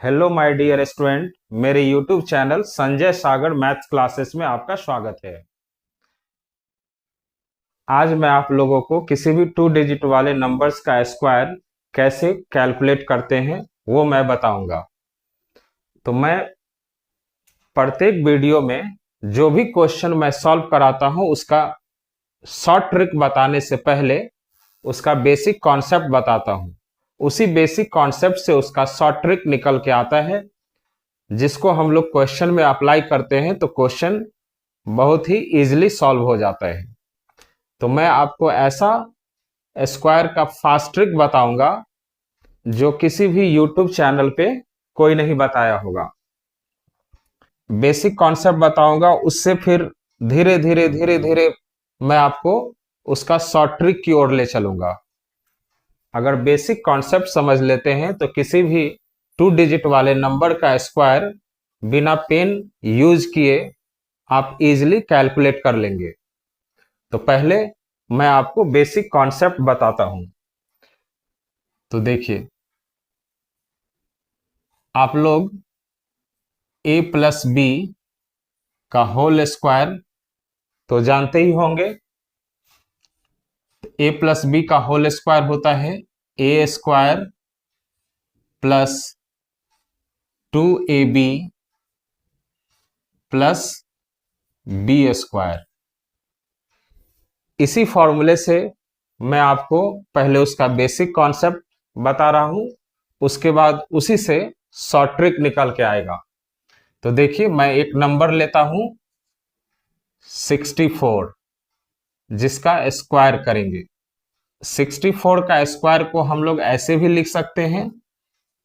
Hello my dear student, मेरे YouTube channel Sanjay सागर maths classes में आपका स्वागत है। आज मैं आप लोगों को किसी भी 2 डिजिट वाले नंबर्स का स्क्वायर कैसे कैलकुलेट करते हैं वो मैं बताऊंगा। तो मैं प्रत्येक वीडियो में जो भी क्वेश्चन मैं सॉल्व कराता हूं उसका शॉर्ट ट्रिक बताने से पहले उसका बेसिक कॉन्सेप्ट बताता हूं। उसी बेसिक कॉन्सेप्ट से उसका शॉर्ट ट्रिक निकल के आता है, जिसको हम लोग क्वेश्चन में अप्लाई करते हैं तो क्वेश्चन बहुत ही इजीली सॉल्व हो जाता है। तो मैं आपको ऐसा स्क्वायर का फास्ट ट्रिक बताऊंगा जो किसी भी यूट्यूब चैनल पे कोई नहीं बताया होगा। बेसिक कॉन्सेप्ट बताऊंगा, उससे फिर धीरे धीरे धीरे धीरे मैं आपको उसका शॉर्ट ट्रिक की ओर ले चलूंगा। अगर बेसिक कॉन्सेप्ट समझ लेते हैं तो किसी भी 2 डिजिट वाले नंबर का स्क्वायर बिना पेन यूज किए आप इजीली कैलकुलेट कर लेंगे। तो पहले मैं आपको बेसिक कॉन्सेप्ट बताता हूं। तो देखिए, आप लोग a प्लस बी का होल स्क्वायर तो जानते ही होंगे। a प्लस बी का होल स्क्वायर होता है a square plus 2ab plus B square. इसी फॉर्मूले से मैं आपको पहले उसका बेसिक कॉन्सेप्ट बता रहा हूं, उसके बाद उसी से शॉर्ट ट्रिक निकल के आएगा। तो देखिए, मैं एक नंबर लेता हूं 64, जिसका स्क्वायर करेंगे। 64 का स्क्वायर को हम लोग ऐसे भी लिख सकते हैं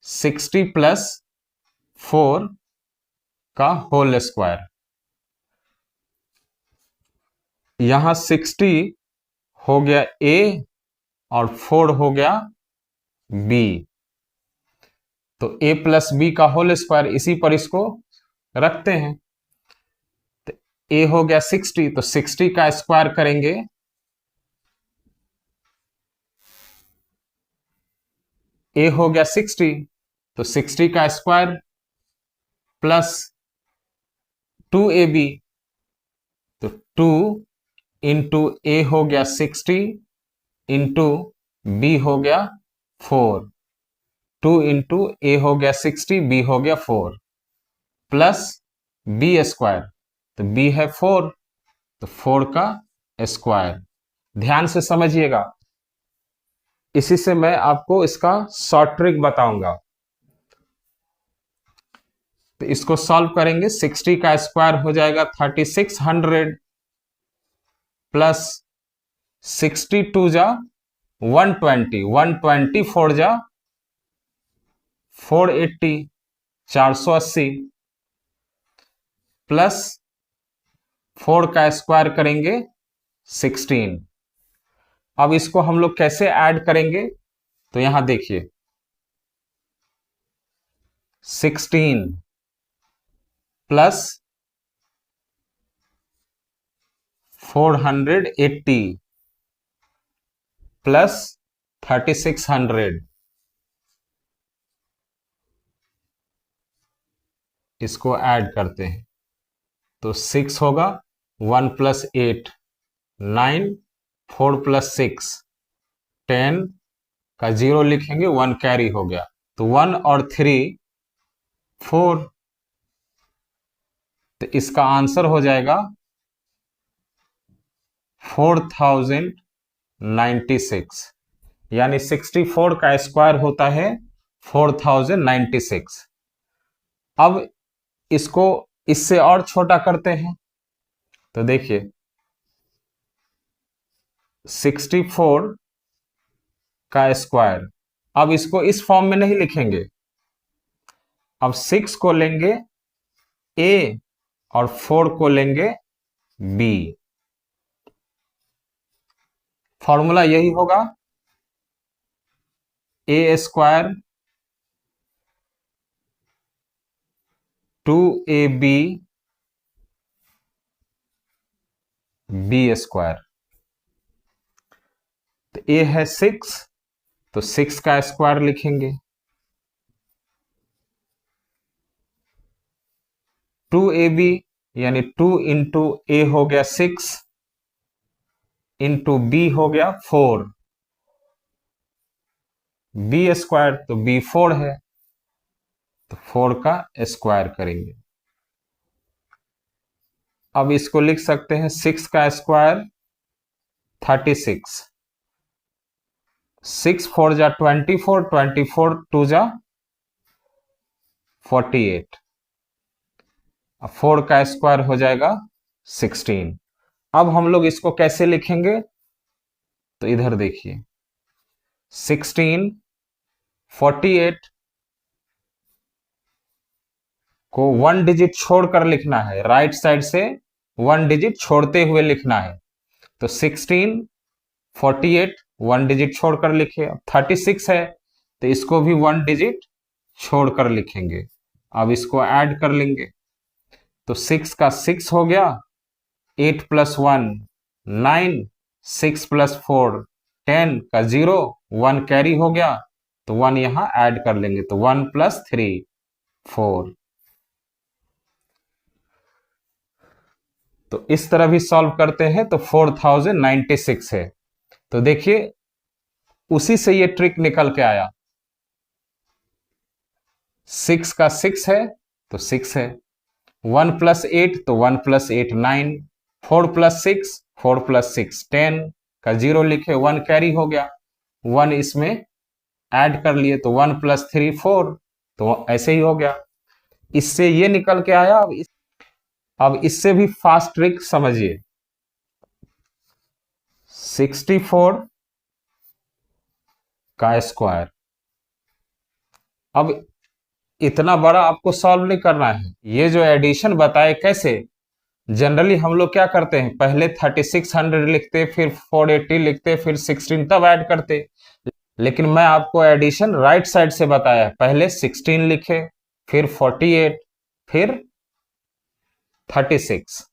60 प्लस 4 का होल स्क्वायर। यहां 60 हो गया ए और 4 हो गया बी। तो ए प्लस बी का होल स्क्वायर, इसी पर इसको रखते हैं। तो ए हो गया 60, तो 60 का स्क्वायर करेंगे ए हो गया 60, तो 60 का स्क्वायर प्लस 2ab, तो 2 इंटू ए हो गया 60 इंटू बी हो गया 4। 2 इंटू ए हो गया 60, बी हो गया 4 प्लस बी स्क्वायर, तो बी है 4, तो 4 का स्क्वायर। ध्यान से समझिएगा, इसी से मैं आपको इसका शॉर्ट ट्रिक बताऊंगा। तो इसको सॉल्व करेंगे। 60 का स्क्वायर हो जाएगा 3600 प्लस 62 जा 120, 124 जा 480, 480 प्लस 4 का स्क्वायर करेंगे 16। अब इसको हम लोग कैसे ऐड करेंगे, तो यहां देखिए 16 प्लस 480 प्लस 3600, इसको ऐड करते हैं तो 6 होगा, 1 प्लस 8 9, 4 प्लस 6 10 का 0 लिखेंगे, 1 कैरी हो गया, तो 1 और 3 4। तो इसका आंसर हो जाएगा 4096, यानी 64 का स्क्वायर होता है 4096। अब इसको इससे और छोटा करते हैं। तो देखिए 64 का स्क्वायर, अब इसको इस फॉर्म में नहीं लिखेंगे। अब 6 को लेंगे ए और 4 को लेंगे बी। फॉर्मूला यही होगा, ए स्क्वायर 2ab बी स्क्वायर। तो ए है 6, तो 6 का स्क्वायर लिखेंगे 2ab यानी 2 इंटू ए हो गया 6 इंटू बी हो गया 4, बी स्क्वायर तो बी 4 है, तो 4 का स्क्वायर करेंगे। अब इसको लिख सकते हैं 6 का स्क्वायर 36, 6 4 जा 24, 24 2 जा 48, अब 4 का स्क्वायर हो जाएगा 16। अब हम लोग इसको कैसे लिखेंगे, तो इधर देखिए 16 48 को 1 डिजिट छोड़कर लिखना है, राइट साइड से 1 डिजिट छोड़ते हुए लिखना है। तो 16 48 1 डिजिट छोड़कर लिखे। अब 36 है तो इसको भी 1 डिजिट छोड़कर लिखेंगे। अब इसको ऐड कर लेंगे तो 6 का 6 हो गया, 8 प्लस 1 9, 6 प्लस 4 10 का 0, 1 कैरी हो गया तो 1 यहां ऐड कर लेंगे तो 1 प्लस 3 4। तो इस तरह भी सॉल्व करते हैं तो 4096 है। तो देखिए उसी से ये ट्रिक निकल के आया। 6 का 6 है तो 6 है, 1 प्लस 8 तो 1 प्लस 8 9, 4 प्लस 6 4 प्लस 6 10 का 0 लिखे, 1 कैरी हो गया, 1 इसमें ऐड कर लिए तो 1 प्लस 3 4, तो ऐसे ही हो गया। इससे ये निकल के आया। अब इससे भी फास्ट ट्रिक समझिए। 64 का स्क्वायर, अब इतना बड़ा आपको सॉल्व नहीं करना है। ये जो एडिशन बताए कैसे, जनरली हम लोग क्या करते हैं, पहले 3600 लिखते, फिर 480 लिखते, फिर 16 तब ऐड करते। लेकिन मैं आपको एडिशन राइट साइड से बताया, पहले 16 लिखे, फिर 48, फिर 36।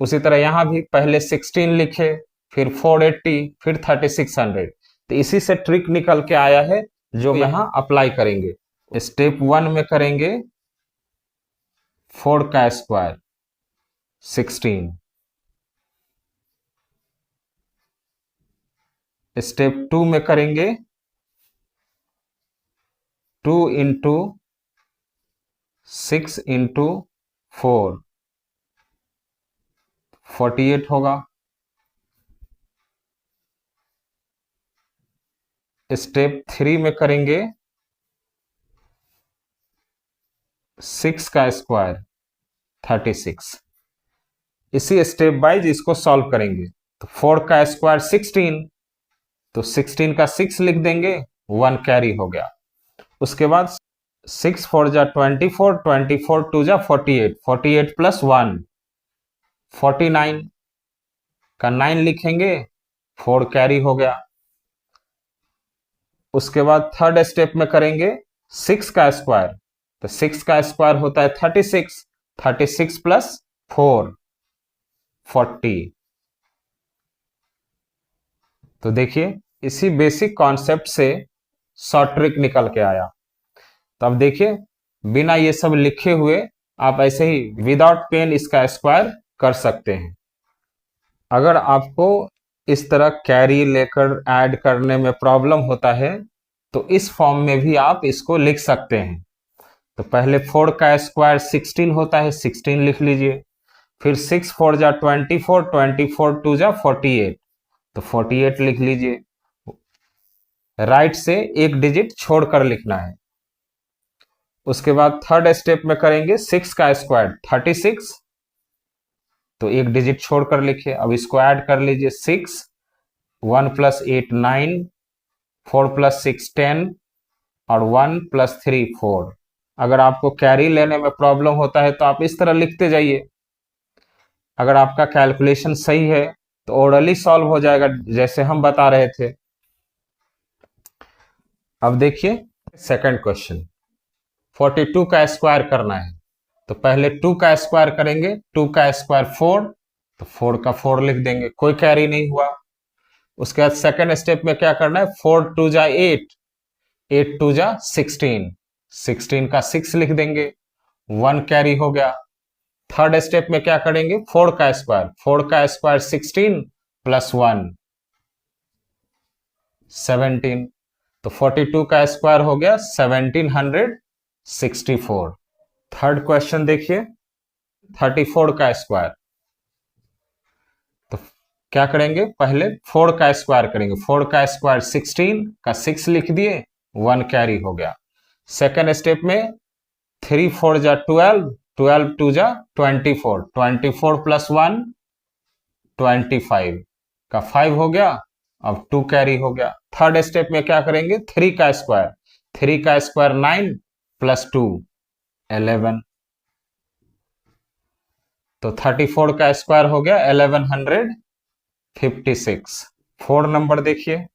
उसी तरह यहां भी पहले 16 लिखे, फिर 480, फिर 3600। तो इसी से ट्रिक निकल के आया है जो यहां अप्लाई करेंगे। स्टेप 1 में करेंगे 4 का स्क्वायर 16, स्टेप 2 में करेंगे 2 इंटू 6 इंटू 4 48 होगा। स्टेप 3 में करेंगे 6 का स्क्वायर 36। इसी स्टेप वाइज इसको सॉल्व करेंगे। तो 4 का स्क्वायर 16, तो 16 का 6 लिख देंगे, 1 कैरी हो गया। उसके बाद 6 4 जा 24, 24 2 जा 48, 48 प्लस 1 49 का 9 लिखेंगे, 4 कैरी हो गया। उसके बाद थर्ड स्टेप में करेंगे 6 का स्क्वायर, तो 6 का स्क्वायर होता है 36, 36 प्लस 4 40। तो देखिए इसी बेसिक कॉन्सेप्ट से शॉर्ट ट्रिक निकल के आया। तो अब देखिए बिना ये सब लिखे हुए आप ऐसे ही विदाउट पेन इसका स्क्वायर कर सकते हैं। अगर आपको इस तरह कैरी लेकर ऐड करने में प्रॉब्लम होता है तो इस फॉर्म में भी आप इसको लिख सकते हैं। तो पहले 4 का स्क्वायर 16 होता है, 16 लिख लीजिए, फिर 6 4 जा 24, 24 2 जा 48, तो 48 लिख लीजिए। राइट से एक डिजिट छोड़कर लिखना है। उसके बाद थर्ड स्टेप में करेंगे 6 का स्क्वायर 36, तो एक डिजिट छोड़कर लिखिए। अब इसको ऐड कर लीजिए, 6 1 प्लस 8 9, 4 प्लस 6 10 और 1 प्लस 3 4। अगर आपको कैरी लेने में प्रॉब्लम होता है तो आप इस तरह लिखते जाइए। अगर आपका कैलकुलेशन सही है तो ओरली सॉल्व हो जाएगा जैसे हम बता रहे थे। अब देखिए सेकंड क्वेश्चन, 42 का स्क्वायर करना है। तो पहले 2 का स्क्वायर करेंगे, 2 का स्क्वायर 4, तो 4 का 4 लिख देंगे, कोई कैरी नहीं हुआ। उसके बाद सेकंड स्टेप में क्या करना है, 4 2 जा 8, 8 2 जा 16, 16 का 6 लिख देंगे, 1 कैरी हो गया। थर्ड स्टेप में क्या करेंगे, 4 का स्क्वायर, 4 का स्क्वायर 16 प्लस 1 17, तो 42 का स्क्वायर हो गया 1764। थर्ड क्वेश्चन देखिए, 34 का स्क्वायर, तो क्या करेंगे, पहले 4 का स्क्वायर करेंगे, 4 का स्क्वायर 16 का 6 लिख दिए, 1 कैरी हो गया। सेकेंड स्टेप में 3 4 जा 12, 12 2 जा 24, 24 प्लस 1 25 का 5 हो गया, अब 2 कैरी हो गया। थर्ड स्टेप में क्या करेंगे, 3 का स्क्वायर, 3 का स्क्वायर 9 प्लस 2 11, तो 34 का स्क्वायर हो गया 1156। फोर नंबर देखिए,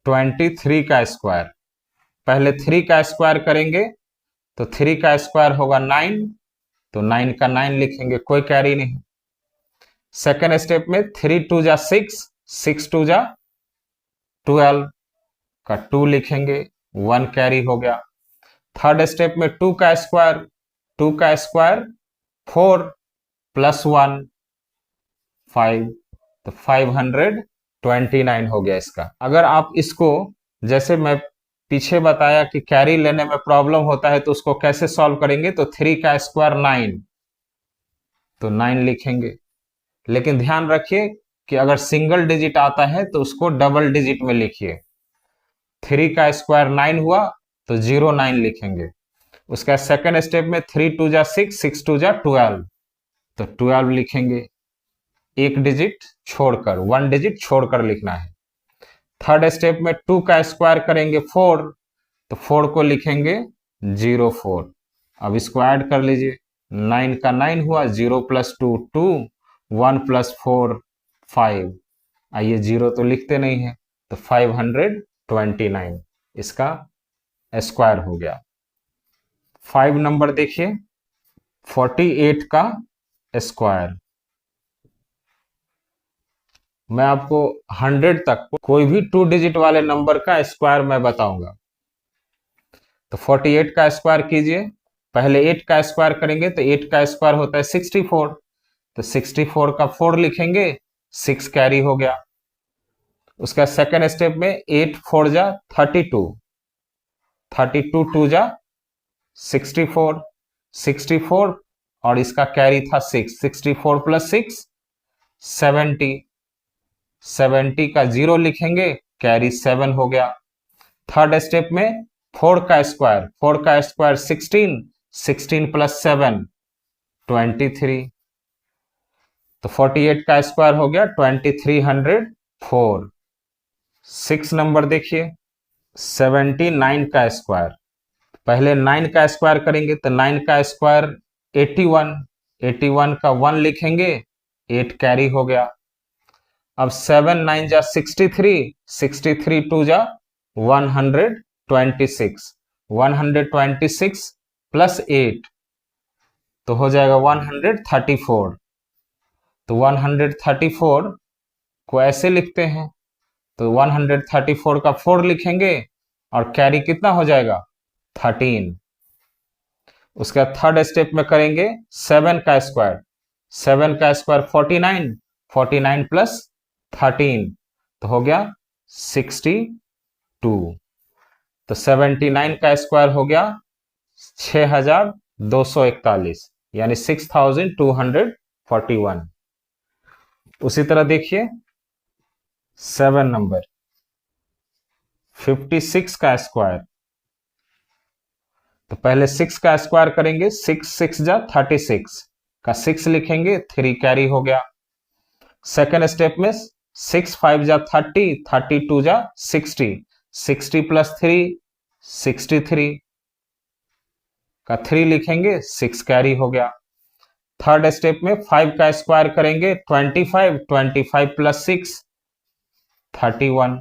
23 का स्क्वायर, पहले 3 का स्क्वायर करेंगे, तो 3 का स्क्वायर होगा 9, तो 9 का 9 लिखेंगे, कोई कैरी नहीं। सेकेंड स्टेप में 3 2 जा 6, 6 2 जा 12 का 2 लिखेंगे, 1 कैरी हो गया। थर्ड स्टेप में 2 का स्क्वायर, 2 का स्क्वायर 4 प्लस 1 5, तो 529 हो गया इसका। अगर आप इसको, जैसे मैं पीछे बताया कि कैरी लेने में प्रॉब्लम होता है तो उसको कैसे सॉल्व करेंगे, तो 3 का स्क्वायर 9, तो 9 लिखेंगे। लेकिन ध्यान रखिए कि अगर सिंगल डिजिट आता है तो उसको डबल डिजिट में लिखिए। 3 का स्क्वायर 9 हुआ तो 09 लिखेंगे। उसका सेकेंड स्टेप में 3 2 जा 6, 6 2 जा 12, तो 12 लिखेंगे, एक डिजिट छोड़कर, 1 डिजिट छोड़कर लिखना है। थर्ड स्टेप में 2 का स्क्वायर करेंगे 4, तो 4 को लिखेंगे 04। अब इसको ऐड कर लीजिए, 9 का 9 हुआ, 0 प्लस 2 2, 1 प्लस 4 5, आइए 0 तो लिखते नहीं है, तो 529 इसका स्क्वायर हो गया। 5 नंबर देखिए, 48 का स्क्वायर, मैं आपको 100 तक कोई भी 2 डिजिट वाले नंबर का स्क्वायर मैं बताऊंगा। तो 48 का स्क्वायर कीजिए, पहले 8 का स्क्वायर करेंगे, तो 8 का स्क्वायर होता है 64, तो 64 का 4 लिखेंगे, 6 कैरी हो गया। उसका सेकेंड स्टेप में 8 4 जा 32, 32 2 जा 64, 64 और इसका कैरी था 6, 64 प्लस 6 70, 70 का 0 लिखेंगे, कैरी 7 हो गया। थर्ड स्टेप में 4 का स्क्वायर, 4 का स्क्वायर 16, 16 प्लस 7 23, तो 48 का स्क्वायर हो गया 2304। 6 नंबर देखिए, 79 का स्क्वायर, पहले 9 का स्क्वायर करेंगे, तो 9 का स्क्वायर 81, 81 का 1 लिखेंगे, 8 कैरी हो गया। अब 7 9 जा 63, 63 2 जा 126, 126 प्लस 8 तो हो जाएगा 134, तो 134 को ऐसे लिखते हैं, तो 134 का 4 लिखेंगे और कैरी कितना हो जाएगा 13। उसका थर्ड स्टेप में करेंगे 7 का स्क्वायर, 7 का स्क्वायर 49, 49 प्लस 13 तो हो गया 62, तो 79 का स्क्वायर हो गया 6241, यानी 6241। उसी तरह देखिए 7 नंबर, 56 का स्क्वायर, तो पहले 6 का स्क्वायर करेंगे, 6 6 जा 36 का 6 लिखेंगे, 3 कैरी हो गया। सेकेंड स्टेप में 6 5 जा 30, 32 जा 60, 60 प्लस 3 63 का 3 लिखेंगे, 6 कैरी हो गया। थर्ड स्टेप में 5 का स्क्वायर करेंगे 25, 25 प्लस 6 31,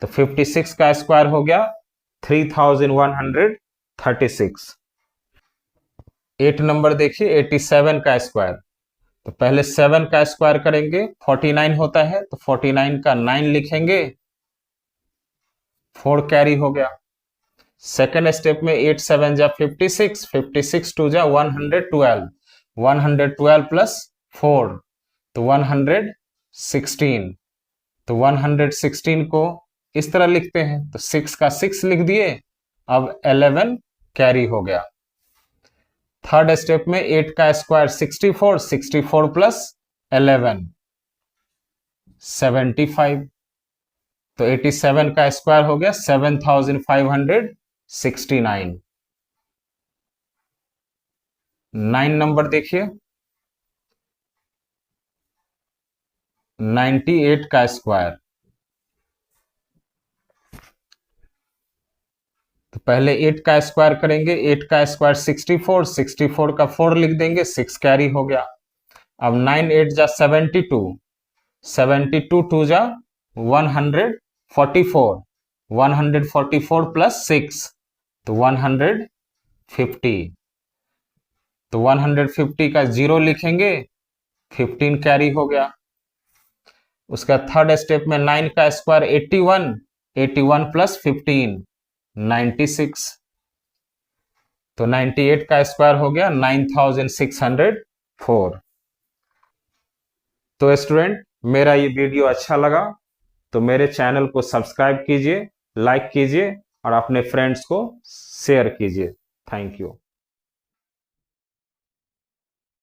तो 56 का स्क्वायर हो गया 3136। 8 नंबर देखिए, 87 का स्क्वायर, तो पहले 7 का स्क्वायर करेंगे, 49 होता है, तो 49 का 9 लिखेंगे, 4 कैरी हो गया। सेकेंड स्टेप में 8 7 जा 56, 56 2 जा 112, 112 प्लस 4 तो 116। तो 116 को इस तरह लिखते हैं, तो 6 का 6 लिख दिए, अब 11 कैरी हो गया। थर्ड स्टेप में 8 का स्क्वायर 64, 64 प्लस 11 75। तो 87 का स्क्वायर हो गया 7569। 9 नंबर देखिए, 98 का स्क्वायर। तो पहले 8 का स्क्वायर करेंगे, 8 का स्क्वायर 64, 64 का 4 लिख देंगे, 6 कैरी हो गया। अब 9 8 जा 72, 72 2 जा 144, 144 प्लस 6 तो 150। तो 150 का 0 लिखेंगे, 15 कैरी हो गया। उसका थर्ड स्टेप में 9 का स्क्वायर 81, 81 प्लस 15 96। तो 98 का स्क्वायर हो गया 9604। तो स्टूडेंट, मेरा ये वीडियो अच्छा लगा तो मेरे चैनल को सब्सक्राइब कीजिए, लाइक कीजिए और अपने फ्रेंड्स को शेयर कीजिए। Thank you.